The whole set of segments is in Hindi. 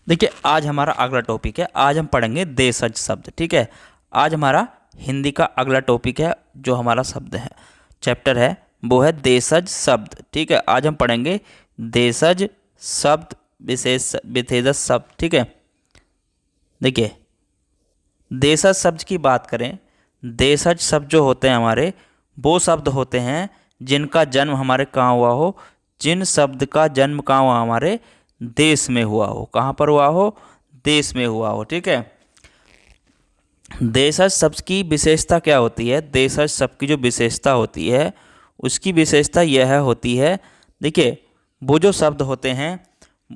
देखिए आज हमारा अगला टॉपिक है। आज हम पढ़ेंगे देशज शब्द। ठीक है, आज हमारा हिंदी का अगला टॉपिक है, जो हमारा शब्द है, चैप्टर है, वो है देशज शब्द। ठीक है, आज हम पढ़ेंगे देशज शब्द, विशेष विशेषज शब्द। ठीक है, देखिए देशज शब्द की बात करें, देशज शब्द जो होते हैं हमारे, वो शब्द होते हैं जिनका जन्म हमारे कहाँ हुआ हो, जिन शब्द का जन्म कहाँ हुआ, हमारे देश में हुआ हो। कहाँ पर हुआ हो? देश में हुआ हो। ठीक है, देशज शब्द की विशेषता क्या होती है? देशज शब्द की जो विशेषता होती है, उसकी विशेषता यह होती है, देखिए वो जो शब्द होते हैं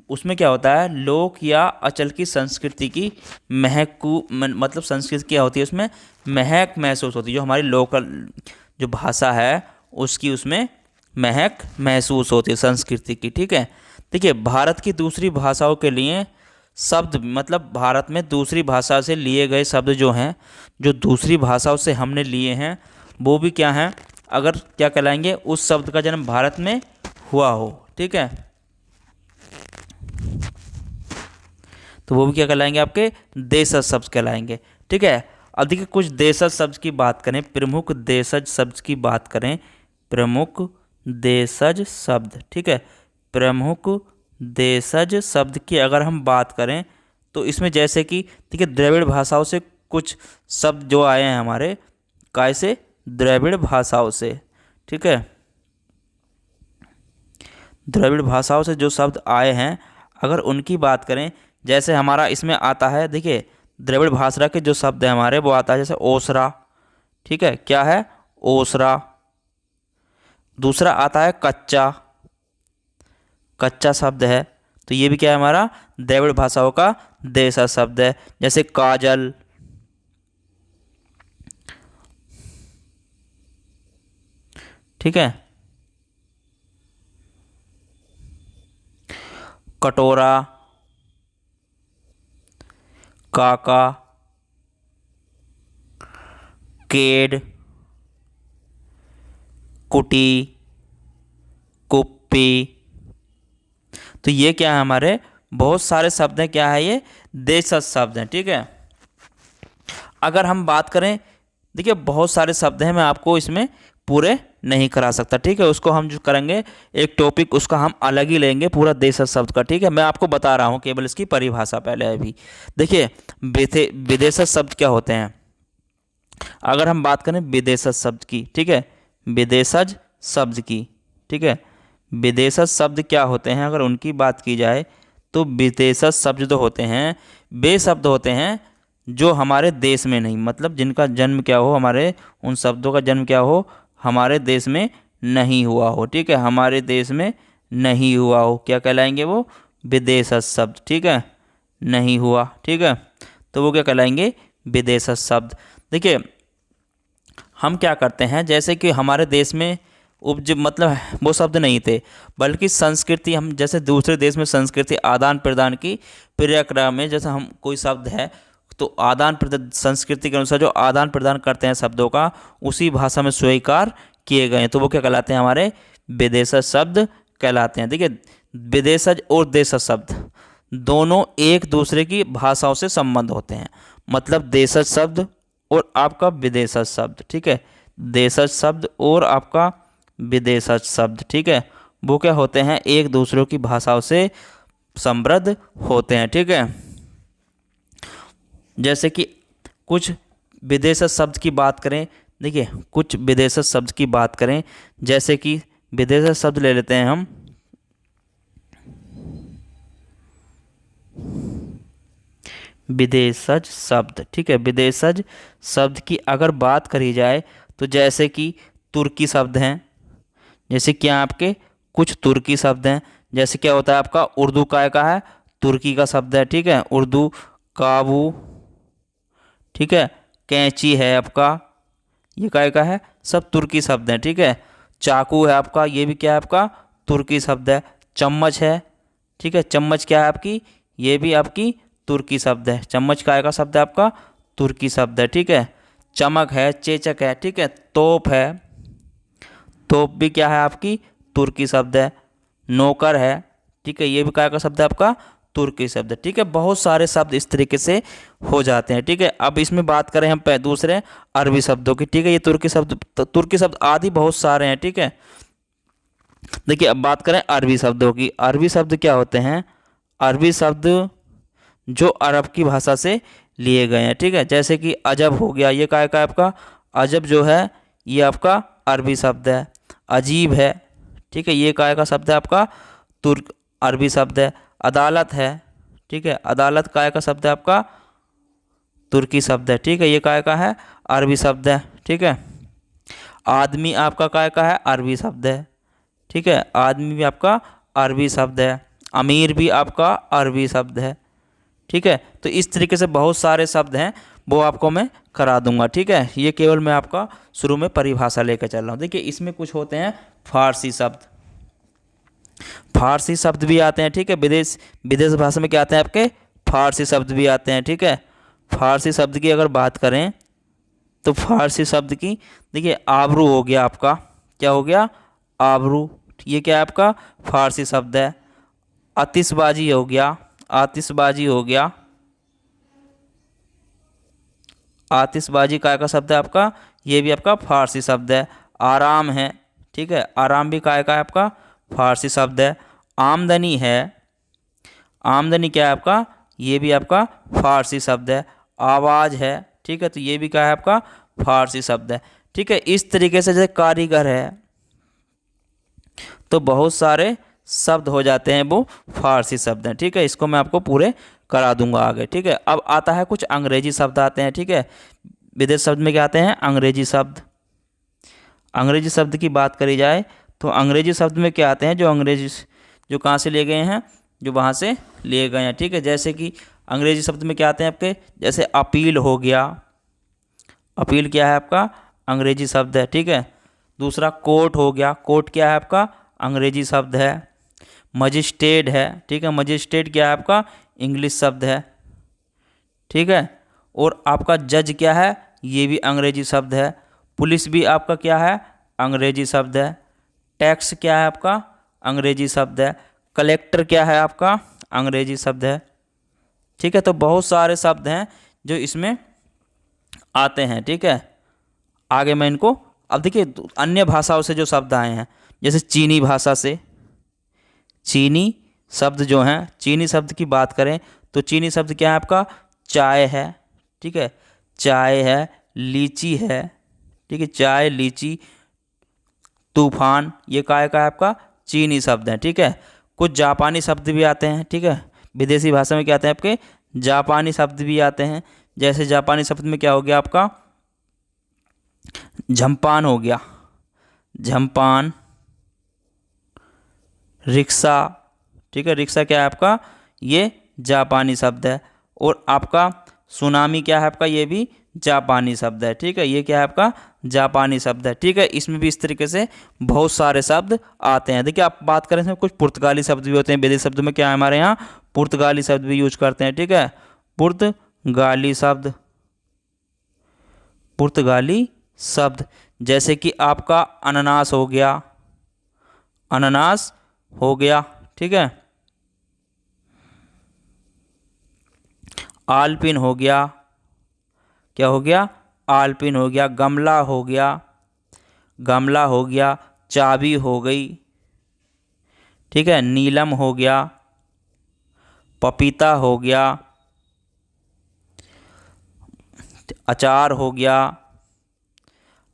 उसमें क्या होता है, लोक या अचल की संस्कृति की महक को मतलब संस्कृति क्या होती है, उसमें महक महसूस होती है। जो हमारी लोकल जो भाषा है उसकी उसमें महक महसूस होती है संस्कृति की। ठीक है, देखिए भारत की दूसरी भाषाओं के लिए शब्द, मतलब भारत में दूसरी भाषा से लिए गए शब्द जो हैं, जो दूसरी भाषाओं से हमने लिए हैं, वो भी क्या हैं, अगर क्या कहलाएंगे, उस शब्द का जन्म भारत में हुआ हो। ठीक है, तो वो भी क्या कहलाएंगे, आपके देशज शब्द कहलाएंगे। ठीक है, अब देखिए कुछ देशज शब्द की बात करें, प्रमुख देशज शब्द की बात करें, प्रमुख देशज शब्द। ठीक है, प्रमुख देशज शब्द की अगर हम बात करें तो इसमें जैसे कि ठीक है, द्रविड़ भाषाओं से कुछ शब्द जो आए हैं हमारे, काय से? द्रविड़ भाषाओं से। ठीक है, द्रविड़ भाषाओं से जो शब्द आए हैं, अगर उनकी बात करें, जैसे हमारा इसमें आता है, देखिए द्रविड़ भाषा के जो शब्द है हमारे, वो आता है जैसे ओसरा। ठीक है, क्या है? ओसरा। दूसरा आता है कच्चा, कच्चा शब्द है, तो ये भी क्या है, हमारा द्रविड़ भाषाओं का देशज शब्द है। जैसे काजल, ठीक है, कटोरा, काका, केड, कुटी, कुप्पी। तो ये क्या है, हमारे बहुत सारे शब्द हैं, क्या है ये? देशज शब्द हैं। ठीक है, अगर हम बात करें, देखिए बहुत सारे शब्द हैं, मैं आपको इसमें पूरे नहीं करा सकता। ठीक है, उसको हम जो करेंगे, एक टॉपिक उसका हम अलग ही लेंगे, पूरा देशज शब्द का। ठीक है, मैं आपको बता रहा हूँ केवल इसकी परिभाषा पहले अभी। देखिए विदेशज शब्द क्या होते हैं, अगर हम बात करें विदेशज शब्द की, ठीक है, विदेशज शब्द की, ठीक है, विदेशज शब्द क्या होते हैं, अगर उनकी बात की जाए तो विदेशज शब्द जो होते हैं, वे शब्द होते हैं जो हमारे देश में नहीं, मतलब जिनका जन्म क्या हो, हमारे उन शब्दों का जन्म क्या हो, हमारे देश में नहीं हुआ हो। ठीक है, हमारे देश में नहीं हुआ हो, क्या कहलाएंगे वो? विदेशज शब्द। ठीक है, नहीं हुआ। ठीक है, तो वो क्या कहलाएंगे? विदेशज शब्द। देखिए हम क्या करते हैं, जैसे कि हमारे देश में उपज मतलब वो शब्द नहीं थे, बल्कि संस्कृति, हम जैसे दूसरे देश में संस्कृति आदान प्रदान की प्रक्रिया में, जैसे हम कोई शब्द है तो आदान प्रदान, संस्कृति के अनुसार जो आदान प्रदान करते हैं शब्दों का, उसी भाषा में स्वीकार किए गए हैं, तो वो क्या कहलाते हैं, हमारे विदेशज शब्द कहलाते हैं। देखिए विदेशज और देशज शब्द दोनों एक दूसरे की भाषाओं से संबंध होते हैं, मतलब देशज शब्द और आपका विदेशज शब्द। ठीक है, देशज शब्द और आपका विदेशज शब्द, ठीक है, वो क्या होते हैं, एक दूसरों की भाषाओं से समृद्ध होते हैं। ठीक है, जैसे कि कुछ विदेशज शब्द की बात करें, देखिए कुछ विदेशज शब्द की बात करें, जैसे कि विदेशज शब्द ले लेते हैं हम, विदेशज शब्द। ठीक है, विदेशज शब्द की अगर बात करी जाए तो जैसे कि तुर्की शब्द हैं, जैसे क्या आपके कुछ तुर्की शब्द हैं, जैसे क्या होता है आपका उर्दू काय का है, तुर्की का शब्द है। ठीक है, उर्दू काबू, ठीक है, कैंची है आपका, ये काय का है, सब तुर्की शब्द हैं। ठीक है, चाकू है आपका, ये भी क्या है आपका, तुर्की शब्द है। चम्मच है, ठीक है, चम्मच क्या है आपकी, ये भी आपकी तुर्की शब्द है। चम्मच काय का शब्द है आपका, तुर्की शब्द है। ठीक है, चमक है, चेचक है। ठीक है, तोप है, तोप भी क्या है आपकी, तुर्की शब्द है। नौकर है, ठीक है, ये भी काय का शब्द है आपका, तुर्की शब्द है। ठीक है, बहुत सारे शब्द इस तरीके से हो जाते हैं। ठीक है, अब इसमें बात करें हम दूसरे अरबी शब्दों की। ठीक है, ये तुर्की शब्द आदि बहुत सारे हैं। ठीक है, देखिए अब बात करें अरबी शब्दों की। अरबी शब्द क्या होते हैं? अरबी शब्द जो अरब की भाषा से लिए गए हैं। ठीक है, जैसे कि अजब हो गया, ये क्या है आपका? अजब जो है ये आपका अरबी शब्द है। अजीब है, ठीक है, ये काय का शब्द है आपका? तुर्क अरबी शब्द है। अदालत है, ठीक है, अदालत काय का शब्द है आपका? तुर्की शब्द है। ठीक है, ये काय का है? अरबी शब्द है। ठीक है, आदमी आपका काय का है? अरबी शब्द है। ठीक है, आदमी भी आपका अरबी शब्द है। अमीर भी आपका अरबी शब्द है। ठीक है, तो इस तरीके से बहुत सारे शब्द हैं, वो आपको मैं करा दूंगा। ठीक है, ये केवल मैं आपका शुरू में परिभाषा लेकर चल रहा हूँ। देखिए इसमें कुछ होते हैं फारसी शब्द, फारसी शब्द भी आते हैं। ठीक है, विदेश विदेश भाषा में क्या आते हैं आपके? फारसी शब्द भी आते हैं। ठीक है, फारसी शब्द की अगर बात करें तो फारसी शब्द की देखिए आबरू हो गया आपका। क्या हो गया? आबरू, ये क्या है आपका? फारसी शब्द है। आतिशबाजी हो गया, आतिशबाजी हो गया, आतिशबाजी काय का शब्द है आपका? ये भी आपका फारसी शब्द है। आराम है, ठीक है, आराम भी काय का है आपका? फारसी शब्द है। आमदनी है, आमदनी क्या है आपका? ये भी आपका फारसी शब्द है। आवाज़ है, ठीक है, तो ये भी क्या है आपका? फारसी शब्द है। ठीक है, इस तरीके से जैसे कारीगर है, तो बहुत सारे शब्द हो जाते हैं, वो फारसी शब्द हैं। ठीक है, इसको मैं आपको पूरे करा दूंगा आगे। ठीक है, अब आता है कुछ अंग्रेजी शब्द आते हैं। ठीक है, विदेश शब्द में क्या आते हैं? अंग्रेजी शब्द। अंग्रेजी शब्द की बात करी जाए तो अंग्रेजी शब्द में क्या आते हैं? जो कहाँ से लिए गए हैं? जो वहाँ से लिए गए हैं। ठीक है, जैसे कि अंग्रेजी शब्द में क्या आते हैं आपके? जैसे अपील हो गया, अपील क्या है आपका? अंग्रेजी शब्द है। ठीक है, दूसरा कोर्ट हो गया, कोर्ट क्या है आपका? अंग्रेजी शब्द है। मजिस्ट्रेट है, ठीक है, मजिस्ट्रेट क्या है आपका? इंग्लिश शब्द है। ठीक है, और आपका जज क्या है? ये भी अंग्रेजी शब्द है। पुलिस भी आपका क्या है? अंग्रेजी शब्द है। टैक्स क्या है आपका? अंग्रेजी शब्द है। कलेक्टर क्या है आपका? अंग्रेजी शब्द है। ठीक है, तो बहुत सारे शब्द हैं जो इसमें आते हैं। ठीक है, आगे मैं इनको अब देखिए अन्य भाषाओं से जो शब्द आए हैं, जैसे चीनी भाषा से, चीनी शब्द जो हैं, चीनी शब्द की बात करें तो चीनी शब्द क्या है आपका? चाय है। ठीक है, चाय है। लीची है, ठीक है, चाय, लीची, तूफान, ये काय का है आपका? चीनी शब्द है। ठीक है, कुछ जापानी शब्द भी आते हैं। ठीक है, विदेशी भाषा में क्या आते हैं आपके? जापानी शब्द भी आते हैं। जैसे जापानी शब्द में क्या हो गया आपका? झम्पान हो गया, झम्पान। रिक्शा, ठीक है, रिक्शा क्या है आपका? ये जापानी शब्द है। और आपका सुनामी क्या है आपका? ये भी जापानी शब्द है। ठीक है, ये क्या है आपका? जापानी शब्द है। ठीक है, इसमें भी इस तरीके से बहुत सारे शब्द आते हैं। देखिए आप बात करें इसमें कुछ पुर्तगाली शब्द भी होते हैं। विदेशी शब्द में क्या है हमारे यहाँ? पुर्तगाली शब्द भी यूज करते हैं। ठीक है, पुर्तगाली शब्द, पुर्तगाली शब्द, जैसे कि आपका अनानास हो गया, अनानास हो गया। ठीक है, आलपिन हो गया, क्या हो गया? आलपिन हो गया। गमला हो गया, गमला हो गया। चाबी हो गई। ठीक है, नीलम हो गया, पपीता हो गया, अचार हो गया,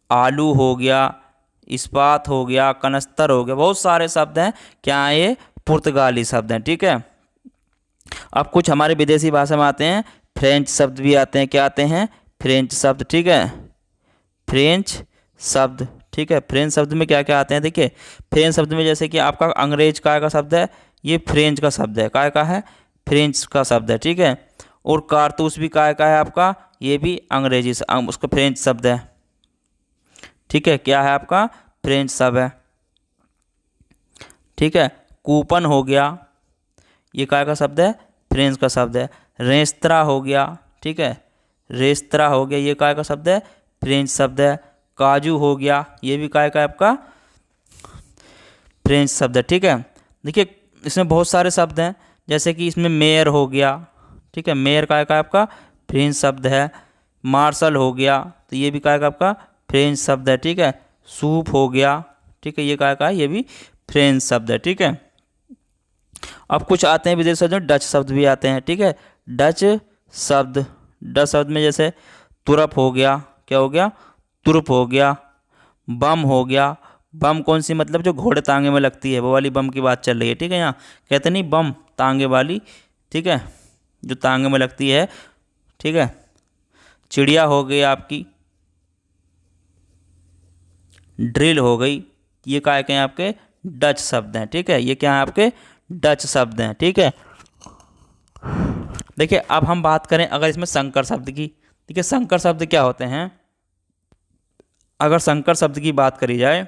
आलू हो गया, इस्पात हो गया, कनस्तर हो गया। बहुत सारे शब्द हैं, क्या हैं ये? पुर्तगाली शब्द हैं। ठीक है, अब कुछ हमारे विदेशी भाषा में आते हैं, फ्रेंच शब्द भी आते हैं। क्या आते हैं? फ्रेंच शब्द। ठीक है, फ्रेंच शब्द। ठीक है, फ्रेंच शब्द में क्या क्या आते हैं? देखिए फ्रेंच शब्द में जैसे कि आपका अंग्रेज काय का शब्द है, ये फ्रेंच का शब्द है। काय का है? फ्रेंच का शब्द है। ठीक है, और कारतूस भी काय का है आपका? ये भी अंग्रेजी उसका फ्रेंच शब्द है। ठीक है, क्या है आपका? फ्रेंच शब्द है। ठीक है, कूपन हो गया, ये काय का शब्द है? फ्रेंच का शब्द है। रेस्तरा हो गया, ठीक है, रेस्तरा हो गया, ये काय का शब्द है? फ्रेंच शब्द है। काजू हो गया, ये भी काय का है आपका? फ्रेंच शब्द है। ठीक है, देखिए इसमें बहुत सारे शब्द हैं, जैसे कि इसमें मेयर हो गया, ठीक है, मेयर का आपका फ्रेंच शब्द है। मार्शल हो गया, तो ये भी का आपका फ्रेंच शब्द है, ठीक है। सूप हो गया, ठीक है, ये का ये भी फ्रेंच शब्द है, ठीक है। अब कुछ आते हैं विदेशी शब्द में, डच शब्द भी आते हैं, ठीक है। डच शब्द, डच शब्द में जैसे तुरप हो गया, क्या हो गया, तुरप हो गया। बम हो गया, बम कौन सी, मतलब जो घोड़े तांगे में लगती है वो वाली बम की बात चल रही है, ठीक है। यहाँ कहते नहीं बम तांगे वाली, ठीक है, जो तांगे में लगती है, ठीक है। चिड़िया हो गई आपकी, ड्रिल हो गई, ये क्या है आपके डच शब्द हैं, ठीक है। ये क्या है आपके डच शब्द हैं, ठीक है। देखिए अब हम बात करें अगर इसमें संकर शब्द की, ठीक है। संकर शब्द क्या होते हैं, अगर संकर शब्द की बात करी जाए,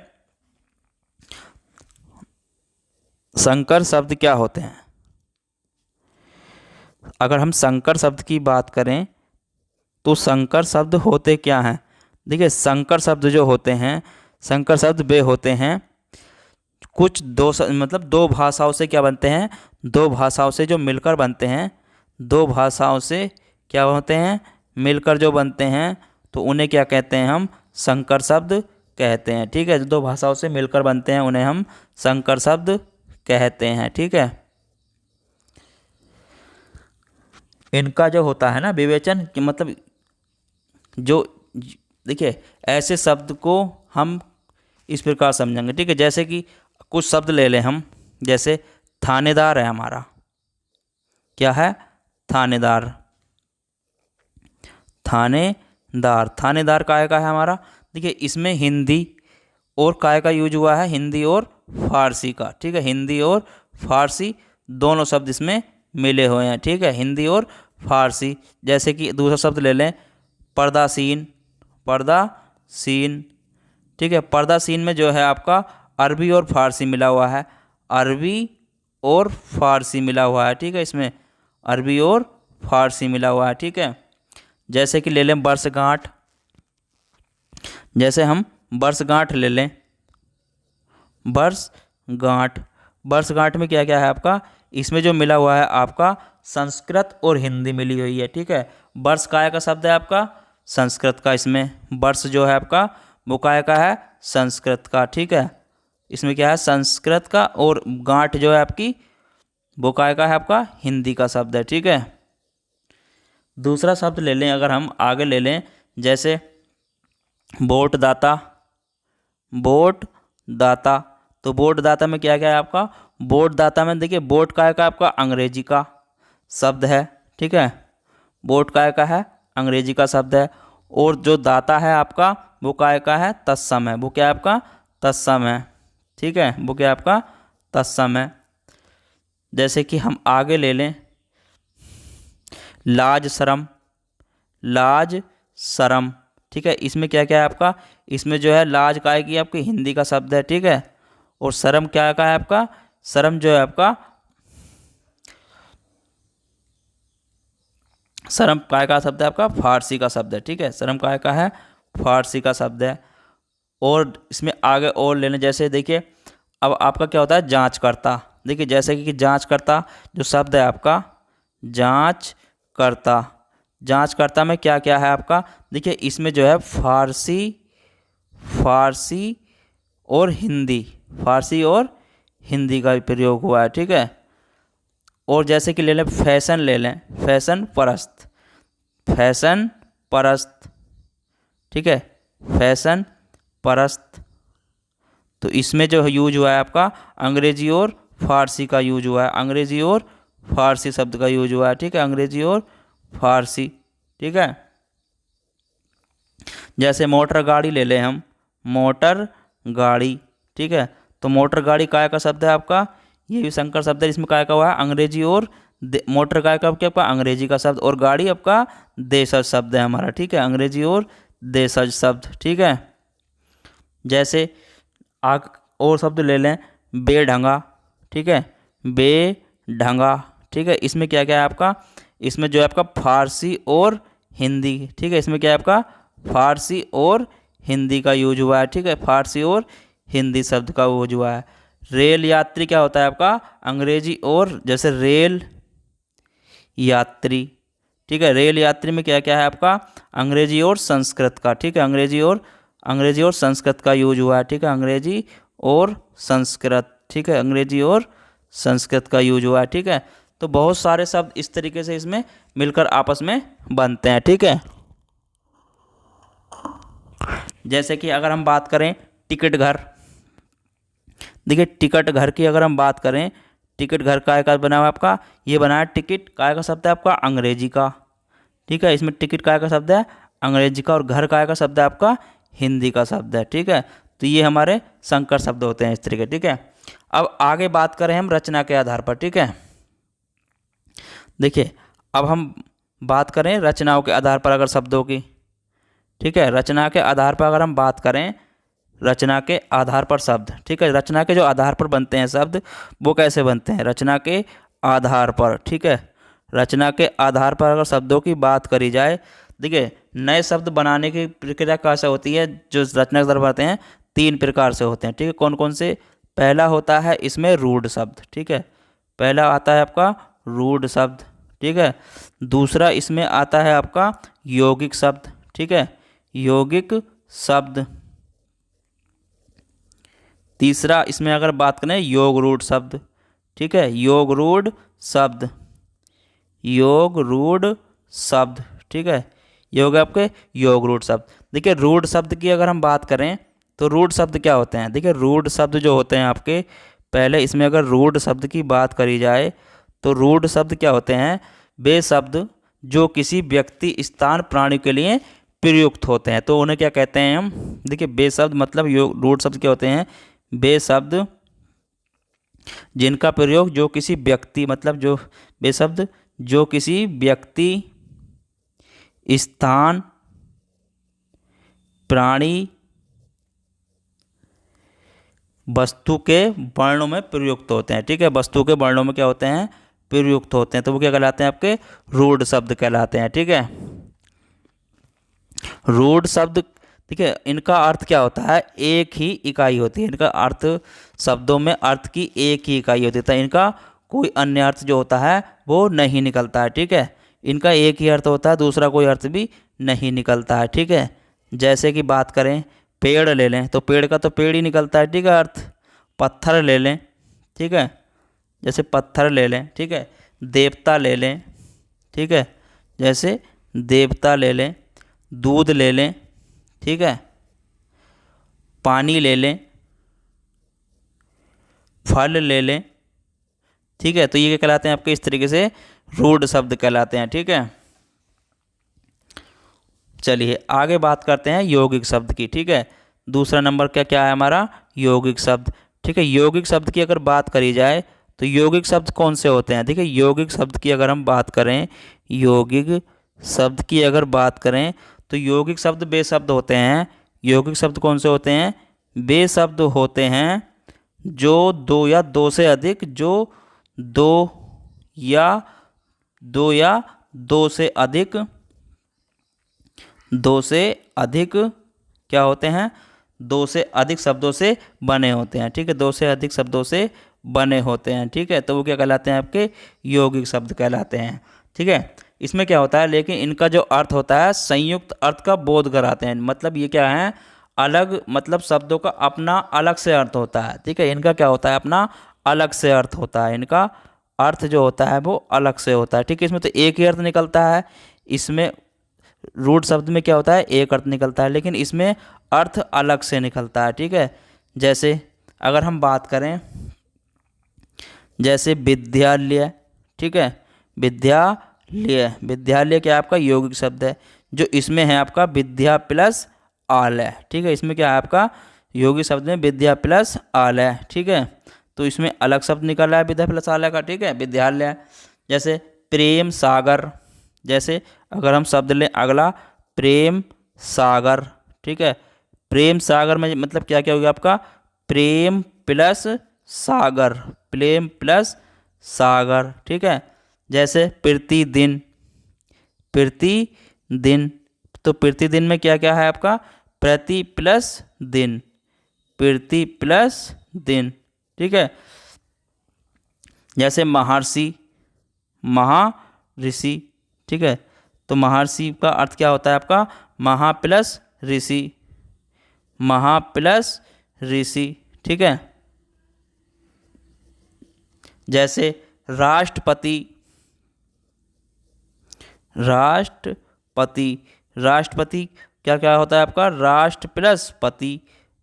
संकर शब्द क्या होते हैं, अगर हम संकर शब्द की बात करें तो संकर शब्द होते क्या हैं। देखिए संकर शब्द जो होते हैं, संकर शब्द वे होते हैं कुछ मतलब दो भाषाओं से क्या बनते हैं, दो भाषाओं से जो मिलकर बनते हैं, दो भाषाओं से क्या होते हैं, मिलकर जो बनते हैं, तो उन्हें क्या कहते हैं, हम संकर शब्द कहते हैं, ठीक है। जो दो भाषाओं से मिलकर बनते हैं उन्हें हम संकर शब्द कहते हैं, ठीक है। इनका जो होता है ना विवेचन कि मतलब जो, देखिए ऐसे शब्द को हम इस प्रकार समझेंगे, ठीक है। जैसे कि कुछ शब्द ले लें हम, जैसे थानेदार है हमारा, क्या है, थानेदार, थानेदार, थानेदार काय का है हमारा। देखिए इसमें हिंदी और काय का यूज हुआ है, हिंदी और फारसी का, ठीक है। हिंदी और फारसी दोनों शब्द इसमें मिले हुए हैं, ठीक है, हिंदी और फारसी। जैसे कि दूसरा शब्द ले लें पर्दासीन, पर्दासीन, ठीक है। पर्दासीन में जो है आपका अरबी और फारसी मिला हुआ है, अरबी और फारसी मिला हुआ है, ठीक है। इसमें अरबी और फारसी मिला हुआ है, ठीक है। जैसे कि ले लें वर्षगांठ, जैसे हम वर्षगांठ ले लें, वर्षगांठ, वर्षगांठ में क्या क्या है आपका, इसमें जो मिला हुआ है आपका संस्कृत और हिंदी मिली हुई है, ठीक है। वर्ष काय का शब्द है आपका संस्कृत का, इसमें वर्ष जो है आपका वो काय का है संस्कृत का, ठीक है। इसमें क्या है संस्कृत का, और गांठ जो है आपकी वो काय का है आपका हिंदी का शब्द है, ठीक है। दूसरा शब्द ले लें अगर हम आगे ले लें, जैसे वोट दाता, वोट दाता, तो वोट दाता में क्या क्या है आपका, वोट दाता में देखिए वोट काय का आपका अंग्रेजी का शब्द है, ठीक है। वोट काय का है अंग्रेजी का शब्द है, और जो दाता है आपका वो काय का है तत्सम है, वो क्या है आपका तत्सम है, ठीक है, वो क्या है आपका तत्सम है। जैसे कि हम आगे ले लें लाज शरम, लाज शरम, ठीक है। इसमें क्या क्या है आपका, इसमें जो है लाज काय की आपकी हिंदी का शब्द है, ठीक है। और शरम क्या का है आपका, शरम जो है आपका, शरम काय का शब्द है आपका फारसी का शब्द है, ठीक है। शरम काय का है फारसी का शब्द है। और इसमें आगे और लेने, जैसे देखिए अब आपका क्या होता है जांच करता, देखिए जैसे कि जांच करता जो शब्द है आपका जांच करता, जांच करता में क्या क्या है आपका, देखिए इसमें जो है फारसी, फारसी और हिंदी, फारसी और हिंदी का प्रयोग हुआ है, ठीक है। और जैसे कि ले लें फैशन, ले लें फैशन परस्त, फैशन परस्त, ठीक है, फैशन परस्त, तो इसमें जो यूज हुआ है आपका अंग्रेजी और फारसी का यूज हुआ है, अंग्रेजी और फारसी शब्द का यूज हुआ है, ठीक है, अंग्रेजी और फारसी, ठीक है। जैसे मोटर गाड़ी ले लें हम, मोटर गाड़ी, ठीक है, तो मोटर गाड़ी काय का शब्द है आपका, ये भी संकर शब्द है, इसमें काय का हुआ है अंग्रेजी और मोटर काय का क्या आपका अंग्रेजी का शब्द, और गाड़ी आपका देशज शब्द है हमारा, ठीक है, अंग्रेजी और देशज शब्द, ठीक है। जैसे आग और शब्द ले लें बेढंगा, ठीक है, बेढंगा, ठीक है। इसमें क्या क्या है आपका, इसमें जो है आपका फारसी और हिंदी, ठीक है, इसमें क्या है आपका फारसी और हिंदी का यूज हुआ है, ठीक है, फारसी और हिंदी शब्द का यूज हुआ है। रेल यात्री क्या होता है आपका अंग्रेजी और, जैसे रेल यात्री, ठीक है। रेल यात्री में क्या क्या है आपका अंग्रेजी और संस्कृत का, ठीक है। अंग्रेजी और संस्कृत का यूज हुआ है, ठीक है। अंग्रेजी और संस्कृत, ठीक है। अंग्रेजी और संस्कृत का यूज हुआ है, ठीक है। तो बहुत सारे शब्द इस तरीके से इसमें मिलकर आपस में बनते हैं, ठीक है। जैसे कि अगर हम बात करें टिकट घर, देखिए टिकट घर की अगर हम बात करें, टिकट घर काय का बना हुआ है आपका, ये बना है टिकट काय का शब्द है आपका अंग्रेजी का, ठीक है। इसमें टिकट काय का शब्द है अंग्रेजी का, और घर काय का शब्द है आपका हिंदी का शब्द है, ठीक है। तो ये हमारे संकर शब्द होते हैं इस तरीके, ठीक है। अब आगे बात करें हम रचना के आधार पर, ठीक है। देखिए अब हम बात करें रचनाओं के आधार पर अगर शब्दों की, ठीक है। रचना के आधार पर अगर हम बात करें, रचना के आधार पर शब्द, ठीक है। रचना के जो आधार पर बनते हैं शब्द वो कैसे बनते हैं, रचना के आधार पर, ठीक है। रचना के आधार पर अगर शब्दों की बात करी जाए, देखिए नए शब्द बनाने की प्रक्रिया कैसे होती है, जो रचना के आधार पर बनते हैं 3 प्रकार से होते हैं, ठीक है। कौन कौन से, पहला होता है इसमें रूढ़ शब्द, ठीक है। पहला आता है आपका रूढ़ शब्द, ठीक है। दूसरा इसमें आता है आपका यौगिक शब्द, ठीक है, यौगिक शब्द। तीसरा इसमें अगर बात करें योग रूढ़ शब्द, ठीक है, योग रूढ़ शब्द, योग रूढ़ शब्द, ठीक है। ये हो गए आपके योग रूढ़ शब्द। देखिए रूढ़ शब्द की अगर हम बात करें तो रूढ़ शब्द क्या होते हैं, देखिए रूढ़ शब्द जो होते हैं आपके, पहले इसमें अगर रूढ़ शब्द की बात करी जाए तो रूढ़ शब्द क्या होते हैं, वे शब्द जो किसी व्यक्ति स्थान प्राणी के लिए प्रयुक्त होते हैं, तो उन्हें क्या कहते हैं हम, देखिए बे शब्द मतलब योग रूढ़ शब्द क्या होते हैं, वे शब्द जिनका प्रयोग जो किसी व्यक्ति, मतलब जो वे शब्द जो किसी व्यक्ति स्थान प्राणी वस्तु के वर्णों में प्रयुक्त होते हैं, ठीक है। वस्तु के वर्णों में क्या होते हैं, प्रयुक्त होते हैं, तो वो क्या कहलाते हैं आपके रूढ़ शब्द कहलाते हैं, ठीक है। रूढ़ शब्द, ठीक है, इनका अर्थ क्या होता है, एक ही इकाई होती है, इनका अर्थ शब्दों में अर्थ की एक ही इकाई होती है, तो इनका कोई अन्य अर्थ जो होता है वो नहीं निकलता है, ठीक है। इनका एक ही अर्थ होता है, दूसरा कोई अर्थ भी नहीं निकलता है, ठीक है। जैसे कि बात करें पेड़ ले लें तो पेड़ का तो पेड़ ही निकलता है, ठीक है, अर्थ। पत्थर ले लें, ठीक है, जैसे पत्थर ले लें, ठीक है। देवता ले लें, ठीक है, जैसे देवता ले लें। दूध ले लें, ठीक है, पानी ले लें, फल ले लें, ठीक है। तो ये क्या कहलाते हैं आपके इस तरीके से रूढ़ शब्द कहलाते हैं, ठीक है। चलिए आगे बात करते हैं यौगिक शब्द की, ठीक है। दूसरा नंबर क्या क्या है हमारा, यौगिक शब्द, ठीक है। यौगिक शब्द की अगर बात करी जाए तो यौगिक शब्द कौन से होते हैं, देखिए यौगिक शब्द की अगर हम बात करें, यौगिक शब्द की अगर बात करें तो यौगिक शब्द वे शब्द होते हैं, यौगिक शब्द कौन से होते हैं, वे शब्द होते हैं जो दो या दो से अधिक, जो दो या दो से अधिक, दो से अधिक क्या होते हैं, दो से अधिक शब्दों से बने होते हैं, ठीक है, दो से अधिक शब्दों से बने होते हैं, ठीक है। तो वो क्या कहलाते हैं आपके यौगिक शब्द कहलाते हैं, ठीक है। इसमें क्या होता है, लेकिन इनका जो अर्थ होता है संयुक्त अर्थ का बोध कराते हैं, मतलब ये क्या है, अलग, मतलब शब्दों का अपना अलग से अर्थ होता है, ठीक है। इनका क्या होता है, अपना अलग से अर्थ होता है, इनका अर्थ जो होता है वो अलग से होता है, ठीक है। इसमें तो एक ही अर्थ निकलता है, इसमें रूढ़ शब्द में क्या होता है, एक अर्थ निकलता है, लेकिन इसमें अर्थ अलग से निकलता है, ठीक है। जैसे अगर हम बात करें, जैसे विद्यालय, ठीक है, विद्यालय, विद्यालय क्या है आपका यौगिक शब्द है, जो इसमें है आपका विद्या प्लस आलय, ठीक है। इसमें क्या है आपका यौगिक शब्द में विद्या प्लस आलय, ठीक है। तो इसमें अलग शब्द निकल रहा है विद्या प्लस आलय का, ठीक है, विद्यालय। जैसे प्रेम सागर, जैसे अगर हम शब्द लें अगला प्रेम सागर, ठीक है। प्रेम सागर में मतलब क्या क्या होगा आपका, प्रेम प्लस सागर, प्रेम प्लस सागर, ठीक है। जैसे प्रतिदिन, प्रतिदिन, तो प्रतिदिन में क्या क्या है आपका, प्रति प्लस दिन, प्रति प्लस दिन, ठीक है। जैसे महर्षि, महर्षि, ठीक है। तो महर्षि का अर्थ क्या होता है आपका, महा प्लस ऋषि, महा प्लस ऋषि, ठीक है। जैसे राष्ट्रपति, राष्ट्रपति, राष्ट्रपति क्या क्या होता है आपका, राष्ट्र प्लस पति,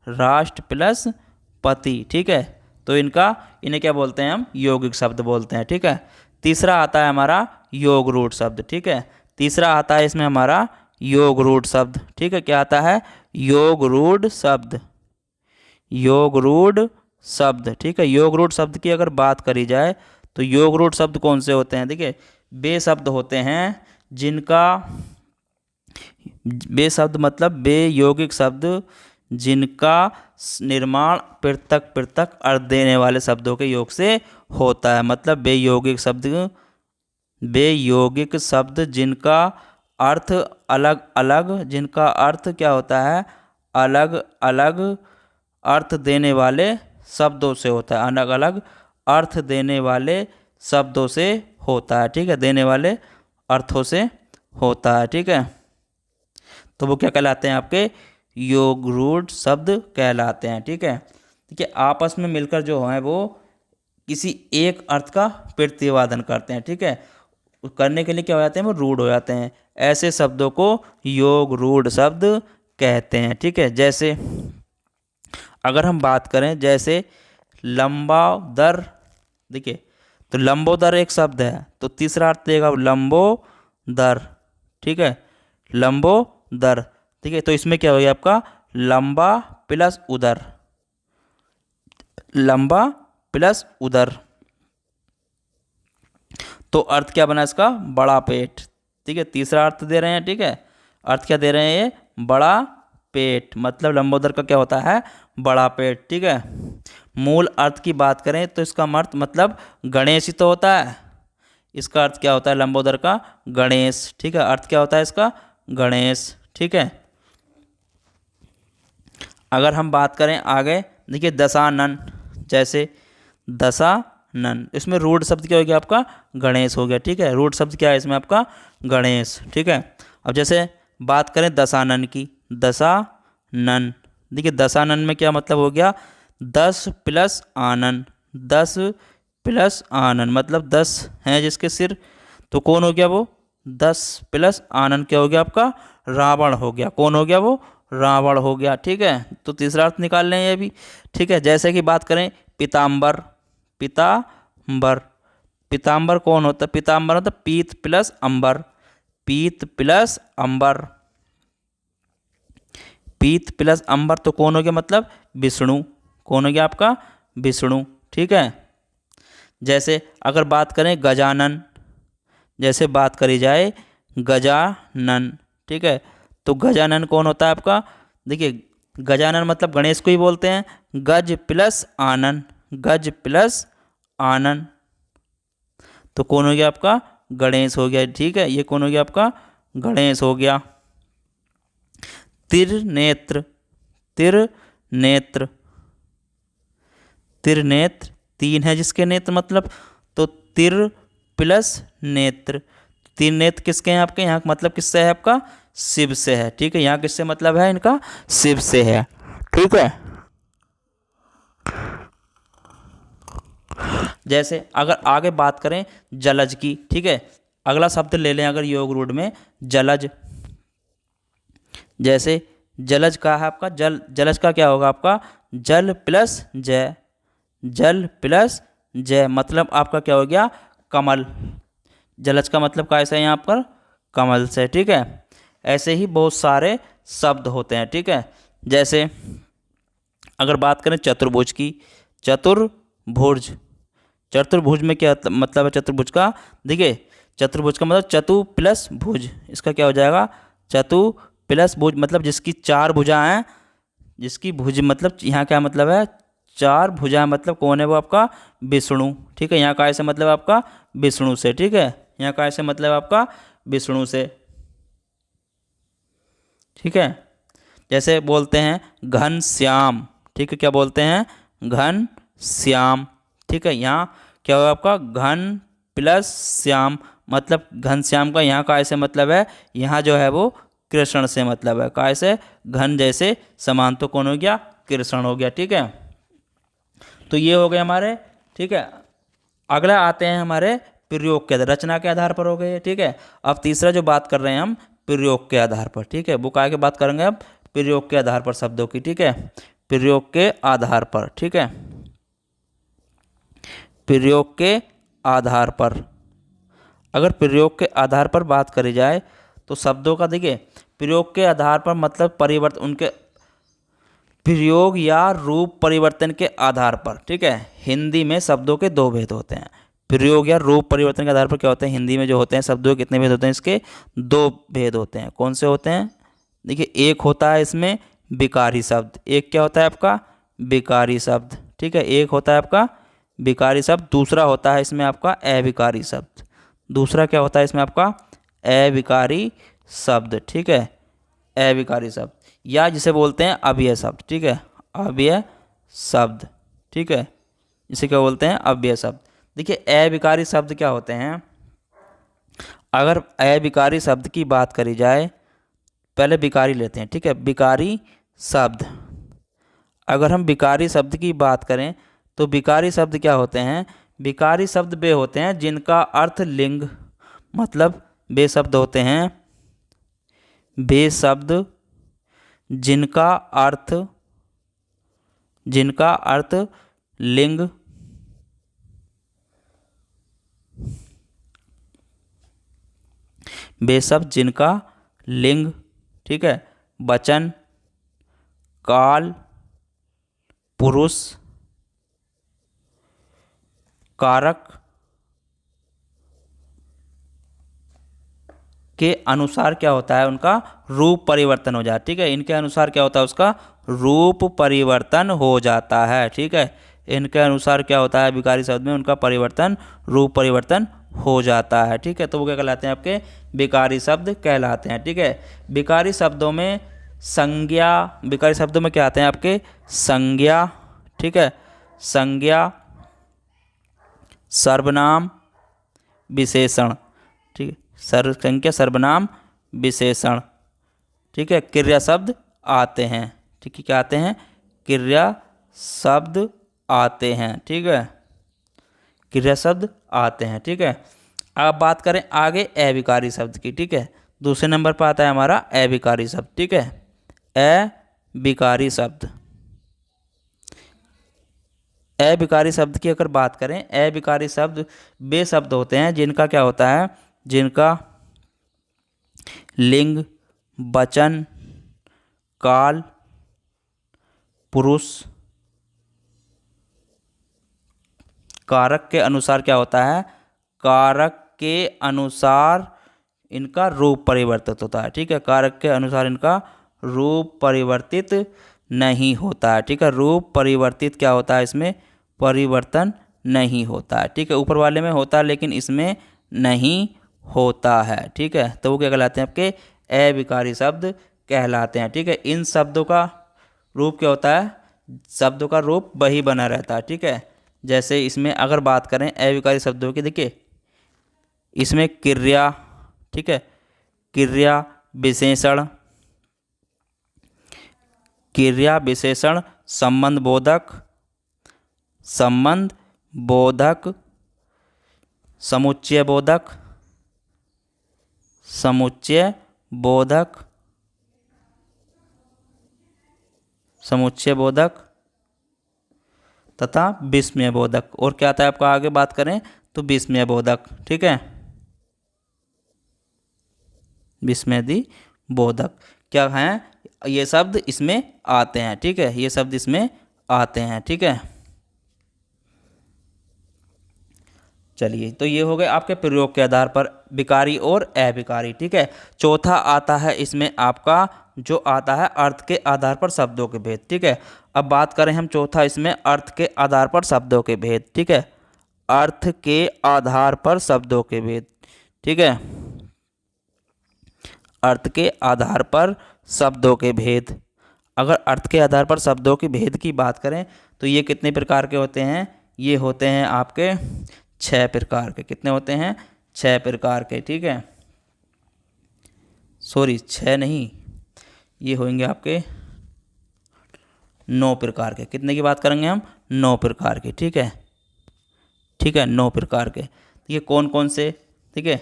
राष्ट्र प्लस पति, ठीक है। तो इन्हें क्या बोलते हैं हम, यौगिक शब्द बोलते हैं, ठीक है। तीसरा आता है हमारा योग रूढ़ शब्द, ठीक है। तीसरा आता है इसमें हमारा योग रूढ़ शब्द, ठीक है। क्या आता है, योग रूढ़ शब्द, योग रूढ़ शब्द, ठीक है। योग रूढ़ शब्द की अगर बात करी जाए तो योग रूढ़ शब्द कौन से होते हैं, देखिए वे शब्द होते हैं जिनका, वे शब्द मतलब वे यौगिक शब्द जिनका निर्माण पृथक पृथक अर्थ देने वाले शब्दों के योग से होता है। मतलब वे यौगिक शब्द, वे यौगिक शब्द जिनका अर्थ अलग अलग, जिनका अर्थ क्या होता है, अलग अलग अर्थ देने वाले शब्दों से होता है, अलग अलग अर्थ देने वाले शब्दों से होता है, ठीक है। देने वाले अर्थों से होता है, ठीक है। तो वो क्या कहलाते हैं, आपके योग रूढ़ शब्द कहलाते हैं, ठीक है। ठीक है, आपस में मिलकर जो है वो किसी एक अर्थ का प्रतिपादन करते हैं, ठीक है। करने के लिए क्या हो जाते हैं, वो रूढ़ हो जाते हैं। ऐसे शब्दों को योग रूढ़ शब्द कहते हैं, ठीक है। जैसे अगर हम बात करें, जैसे लंबोदर, देखिए तो लंबोदर एक शब्द है, तो तीसरा अर्थ देगा लंबोदर, ठीक है, लंबोदर, ठीक है। तो इसमें क्या हो गया आपका, लंबा प्लस उदर, लंबा प्लस उदर, तो अर्थ क्या बना इसका, बड़ा पेट, ठीक है। तीसरा अर्थ दे रहे हैं, ठीक है। अर्थ क्या दे रहे हैं, ये बड़ा पेट, मतलब लंबोदर का क्या होता है, बड़ा पेट, ठीक है। मूल अर्थ की बात करें तो इसका अर्थ मतलब गणेश ही तो होता है। इसका अर्थ क्या होता है लंबोदर का, गणेश, ठीक है। अर्थ क्या होता है इसका, गणेश, ठीक है। अगर हम बात करें आगे, देखिए दशानन, जैसे दशानन, इसमें रूढ़ शब्द क्या हो गया आपका, गणेश हो गया, ठीक है। रूढ़ शब्द क्या है इसमें आपका, गणेश, ठीक है। अब जैसे बात करें दशानन की, दशानन, देखिए दशानन में क्या मतलब हो गया, 10 प्लस आनन, 10 प्लस आनन, मतलब 10 हैं जिसके सिर, तो कौन हो गया वो, 10 प्लस आनन क्या हो गया आपका, रावण हो गया। कौन हो गया वो, रावण हो गया, ठीक है। तो तीसरा अर्थ निकाल लें ये भी, ठीक है। जैसे कि बात करें पीताम्बर, पीताम्बर, पीताम्बर कौन होता है, पीताम्बर होता है पीत प्लस अंबर, पीत प्लस अंबर, पीत प्लस अंबर, तो कौन हो गया, मतलब विष्णु, कौन हो गया आपका, विष्णु, ठीक है। जैसे अगर बात करें गजानन, जैसे बात करी जाए गजानन, ठीक है। तो गजानन कौन होता है आपका, देखिए गजानन मतलब गणेश को ही बोलते हैं, गज प्लस आनन, गज प्लस आनन, तो कौन हो गया आपका, गणेश हो गया, ठीक है। ये कौन हो गया आपका, गणेश हो गया। त्रिनेत्र, त्रिनेत्र, त्रिनेत्र, तीन है जिसके नेत्र, मतलब तो तिर प्लस नेत्र, तीन नेत्र किसके हैं आपके, यहाँ मतलब किससे है आपका, शिव से है, ठीक है। यहाँ किससे मतलब है इनका, शिव से है, ठीक है। जैसे अगर आगे बात करें जलज की, ठीक है, अगला शब्द ले लें अगर योग रूढ़ में, जलज, जैसे जलज का है आपका, जलज का क्या होगा आपका, जल प्लस जय, जल प्लस जय, मतलब आपका क्या हो गया, कमल, जलज का मतलब कैसा है यहाँ पर, कमल से, ठीक है। ऐसे ही बहुत सारे शब्द होते हैं, ठीक है। जैसे अगर बात करें चतुर्भुज की, चतुर्भुज, चतुर्भुज में क्या मतलब है चतुर्भुज का, देखिए चतुर्भुज का मतलब चतु प्लस भुज, इसका क्या हो जाएगा, चतु प्लस भुज, मतलब जिसकी चार भुजा हैं, जिसकी भुज मतलब यहाँ क्या मतलब है, चार भुजा, मतलब कौन है वो आपका, विष्णु, ठीक है। यहाँ का ऐसे मतलब आपका विष्णु से, ठीक है। यहाँ का ऐसे मतलब आपका विष्णु से, ठीक है। जैसे बोलते हैं घन श्याम, ठीक है, क्या बोलते हैं, घन श्याम। ठीक है, यहाँ क्या होगा आपका घन प्लस श्याम, मतलब घनश्याम का यहाँ का ऐसे मतलब है, यहाँ जो है वो कृष्ण से मतलब है, का ऐसे घन जैसे समान, तो कौन हो गया, कृष्ण हो गया। ठीक है, तो ये हो गए हमारे। ठीक है, अगला आते हैं हमारे प्रयोग के आधार, रचना के आधार पर हो गए। ठीक है, अब तीसरा जो बात कर रहे हैं हम प्रयोग के आधार पर। ठीक है, बुक आगे बात करेंगे अब प्रयोग के आधार पर शब्दों की। ठीक है, प्रयोग के आधार पर। ठीक है, प्रयोग के आधार पर, अगर प्रयोग के आधार पर बात करी जाए तो शब्दों का देखिए, प्रयोग के आधार पर मतलब परिवर्तन, उनके प्रयोग या रूप परिवर्तन के आधार पर। ठीक है, हिंदी में शब्दों के दो भेद होते हैं, प्रयोग या रूप परिवर्तन के आधार पर क्या होते हैं, हिंदी में जो होते हैं शब्दों के कितने भेद होते हैं, इसके दो भेद होते हैं। कौन से होते हैं, देखिए एक होता है इसमें विकारी शब्द, एक क्या होता है आपका विकारी शब्द। ठीक है, एक होता है आपका विकारी शब्द, दूसरा होता है इसमें आपका अविकारी शब्द। दूसरा क्या होता है इसमें आपका अविकारी शब्द। ठीक है, अविकारी शब्द या जिसे बोलते हैं अव्यय शब्द। ठीक है, अव्यय शब्द। ठीक है, इसे क्या बोलते हैं, अव्यय शब्द। देखिए अविकारी शब्द क्या होते हैं, अगर अविकारी शब्द की बात करी जाए, पहले विकारी लेते हैं। ठीक है, विकारी शब्द, अगर हम विकारी शब्द की बात करें तो विकारी शब्द क्या होते हैं, विकारी शब्द वे होते हैं जिनका अर्थ लिंग, मतलब वे शब्द होते हैं, वे शब्द जिनका अर्थ लिंग, वे शब्द जिनका लिंग, ठीक है, वचन, काल, पुरुष, कारक के अनुसार क्या होता है, उनका रूप परिवर्तन हो जाता है। ठीक है, इनके अनुसार क्या होता है, उसका रूप परिवर्तन हो जाता है। ठीक है, इनके अनुसार क्या होता है, विकारी शब्द में उनका परिवर्तन, रूप परिवर्तन हो जाता है। ठीक है, तो वो क्या कहलाते हैं, आपके विकारी शब्द कहलाते हैं। ठीक है, विकारी शब्दों में संज्ञा, विकारी शब्दों में क्या आते हैं आपके संज्ञा, ठीक है, संज्ञा, सर्वनाम, विशेषण। ठीक है, संज्ञा, सर्वनाम, विशेषण। ठीक है, क्रिया शब्द आते हैं। ठीक है, क्या आते हैं, क्रिया शब्द आते हैं। ठीक है, क्रिया शब्द आते हैं। ठीक है, अब बात करें आगे अविकारी शब्द की। ठीक है, दूसरे नंबर पर आता है हमारा अविकारी शब्द। ठीक है, अविकारी शब्द, अविकारी शब्द की अगर बात करें, अविकारी शब्द वे शब्द होते हैं जिनका क्या होता है, जिनका लिंग, वचन, काल, पुरुष, कारक के अनुसार क्या होता है, कारक के अनुसार इनका रूप परिवर्तित होता है। ठीक है, कारक के अनुसार इनका रूप परिवर्तित नहीं होता है। ठीक है, रूप परिवर्तित क्या होता है, इसमें परिवर्तन नहीं होता है। ठीक है, ऊपर वाले में होता है लेकिन इसमें नहीं होता है। ठीक है, तो वो क्या कहलाते हैं, आपके अविकारी शब्द कहलाते हैं। ठीक है, इन शब्दों का रूप क्या होता है, शब्दों का रूप वही बना रहता है। ठीक है, जैसे इसमें अगर बात करें अविकारी शब्दों की, देखिए इसमें क्रिया, ठीक है, क्रिया विशेषण, क्रिया विशेषण, संबंध बोधक, संबंध बोधक, समुच्चय बोधक, समुच्चय बोधक, समुच्चय बोधक तथा विस्मय बोधक। और क्या आता है आपका, आगे बात करें तो विस्मय बोधक। ठीक है, विस्मयदी बोधक क्या हैं, ये शब्द इसमें आते हैं। ठीक है, ये शब्द इसमें आते हैं। ठीक है, चलिए, तो ये हो गए आपके प्रयोग के आधार पर विकारी और अविकारी। ठीक है, चौथा आता है इसमें आपका जो आता है अर्थ के आधार पर शब्दों के भेद। ठीक है, अब बात करें हम चौथा इसमें अर्थ के आधार पर शब्दों के भेद। ठीक है, अर्थ के आधार पर शब्दों के भेद। ठीक है, अर्थ के आधार पर शब्दों के भेद। अगर अर्थ के आधार पर शब्दों की भेद की बात करें तो ये कितने प्रकार के होते हैं? ये होते हैं आपके 6 प्रकार के। कितने होते हैं? 6 प्रकार के, ठीक है। सॉरी, 6 नहीं, ये होंगे आपके 9 प्रकार के। कितने की बात करेंगे हम? 9 प्रकार के, ठीक है। ठीक है, 9 प्रकार के। ये कौन कौन से? ठीक है,